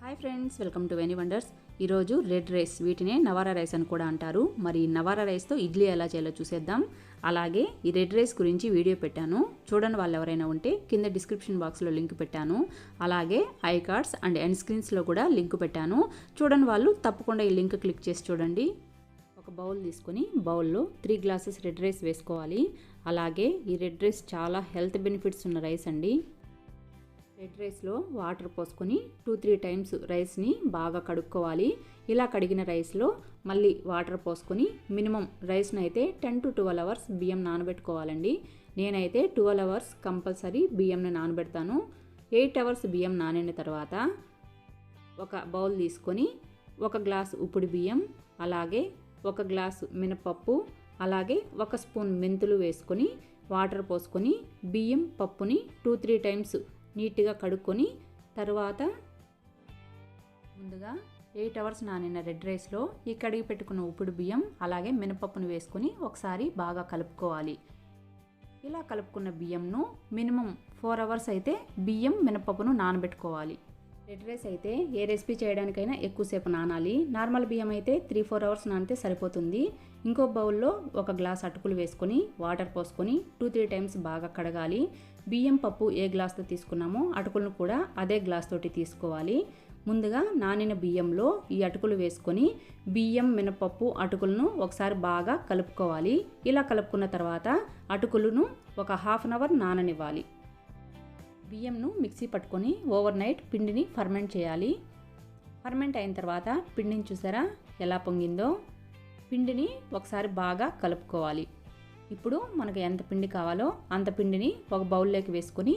Hi friends, welcome to వెనివండర్స్. ఈరోజు red rice, వీటినే నవారా రైస్ అని కూడా అంటారు. మరి నవారా రైస్తో ఇడ్లీ ఎలా చేయాలో చూసేద్దాం. అలాగే ఈ రెడ్ రైస్ గురించి వీడియో పెట్టాను, చూడని వాళ్ళు ఎవరైనా ఉంటే కింద డిస్క్రిప్షన్ బాక్స్లో లింక్ పెట్టాను. అలాగే ఐ కార్డ్స్ అండ్ ఎండ్ స్క్రీన్స్లో కూడా లింక్ పెట్టాను. చూడని వాళ్ళు తప్పకుండా ఈ లింక్ క్లిక్ చేసి చూడండి. ఒక బౌల్ తీసుకొని బౌల్లో 3 గ్లాసెస్ రెడ్ రైస్ వేసుకోవాలి. అలాగే ఈ రెడ్ రైస్ చాలా హెల్త్ బెనిఫిట్స్ ఉన్న రైస్ అండి. రెడ్ రైస్లో వాటర్ పోసుకొని 2-3 టైమ్స్ రైస్ని బాగా కడుక్కోవాలి. ఇలా కడిగిన రైస్లో మళ్ళీ వాటర్ పోసుకొని మినిమం రైస్ని అయితే 10 to 12 అవర్స్ బియ్యం నానబెట్టుకోవాలండి. నేనైతే 12 అవర్స్ కంపల్సరీ బియ్యంని నానబెడతాను. 8 అవర్స్ బియ్యం నానిన తర్వాత ఒక బౌల్ తీసుకొని 1 గ్లాస్ ఉప్పుడు బియ్యం, అలాగే 1 గ్లాసు మినపప్పు, అలాగే 1 స్పూన్ మెంతులు వేసుకొని వాటర్ పోసుకొని బియ్యం పప్పుని 2-3 టైమ్స్ నీట్గా కడుక్కొని తర్వాత ముందుగా 8 అవర్స్ నానిన రెడ్ రైస్లో ఈ కడిగి పెట్టుకున్న ఉప్పుడు బియ్యం అలాగే మినపప్పును వేసుకొని ఒకసారి బాగా కలుపుకోవాలి. ఇలా కలుపుకున్న బియ్యంను మినిమం 4 అవర్స్ అయితే బియ్యం మినపప్పును నానబెట్టుకోవాలి. రెడ్ రైస్ అయితే ఏ రెసిపీ చేయడానికైనా ఎక్కువసేపు నానాలి. నార్మల్ బియ్యం అయితే 3-4 అవర్స్ నానితే సరిపోతుంది. ఇంకో బౌల్లో 1 గ్లాస్ అటుకులు వేసుకొని వాటర్ పోసుకొని 2-3 టైమ్స్ బాగా కడగాలి. బియ్యం పప్పు ఏ గ్లాస్తో తీసుకున్నామో అటుకులను కూడా అదే గ్లాస్ తోటి తీసుకోవాలి. ముందుగా నానిన బియ్యంలో ఈ అటుకులు వేసుకొని బియ్యం మినపప్పు అటుకులను ఒకసారి బాగా కలుపుకోవాలి. ఇలా కలుపుకున్న తర్వాత అటుకులను ఒక హాఫ్ అన్ అవర్ నాననివ్వాలి. బియ్యంను మిక్సీ పట్టుకొని ఓవర్ నైట్ పిండిని ఫర్మెంట్ చేయాలి. ఫర్మెంట్ అయిన తర్వాత పిండిని చూసారా ఎలా పొంగిందో. పిండిని ఒకసారి బాగా కలుపుకోవాలి. ఇప్పుడు మనకు ఎంత పిండి కావాలో అంత పిండిని ఒక బౌల్లోకి వేసుకొని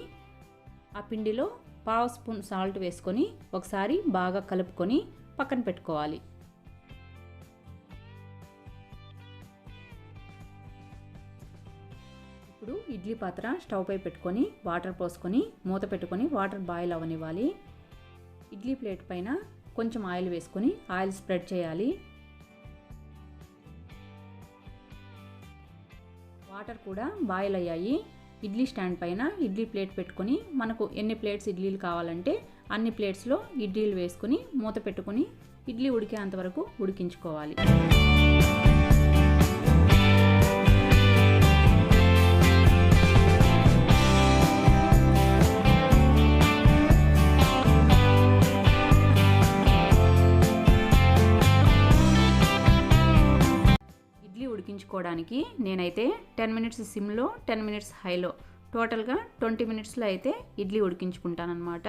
ఆ పిండిలో 1/2 స్పూన్ సాల్ట్ వేసుకొని ఒకసారి బాగా కలుపుకొని పక్కన పెట్టుకోవాలి. ఇప్పుడు ఇడ్లీ పాత్ర స్టవ్ పై పెట్టుకొని వాటర్ పోసుకొని మూత పెట్టుకొని వాటర్ బాయిల్ అవ్వనివ్వాలి. ఇడ్లీ ప్లేట్ పైన కొంచెం ఆయిల్ వేసుకొని ఆయిల్ స్ప్రెడ్ చేయాలి. వాటర్ కూడా బాయిల్ అయ్యాయి. ఇడ్లీ స్టాండ్ పైన ఇడ్లీ ప్లేట్ పెట్టుకొని మనకు ఎన్ని ప్లేట్స్ ఇడ్లీలు కావాలంటే అన్ని ప్లేట్స్లో ఇడ్లీలు వేసుకొని మూత పెట్టుకొని ఇడ్లీ ఉడికేంత వరకు ఉడికించుకోవాలి. ఉడికించుకోవడానికి నేనైతే 10 మినిట్స్ సిమ్లో 10 మినిట్స్ హైలో టోటల్గా 20 మినిట్స్లో అయితే ఇడ్లీ ఉడికించుకుంటానమాట.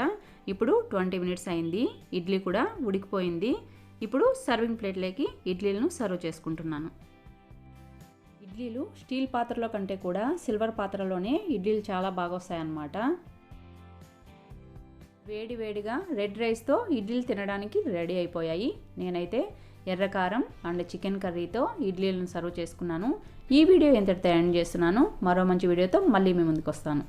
ఇప్పుడు 20 మినిట్స్ అయింది, ఇడ్లీ కూడా ఉడికిపోయింది. ఇప్పుడు సర్వింగ్ ప్లేట్లోకి ఇడ్లీలను సర్వ్ చేసుకుంటున్నాను. ఇడ్లీలు స్టీల్ పాత్రలో కంటే కూడా సిల్వర్ పాత్రలోనే ఇడ్లీలు చాలా బాగా వస్తాయన్నమాట. వేడి వేడిగా రెడ్ రైస్తో ఇడ్లీలు తినడానికి రెడీ అయిపోయాయి. నేనైతే ఎర్రకారం అండ్ చికెన్ కర్రీతో ఇడ్లీలను సర్వ్ చేసుకున్నాను. ఈ వీడియో ఎంతటితో ఎండ్ చేస్తున్నాను. మరో మంచి వీడియోతో మళ్ళీ మీ ముందుకు వస్తాను.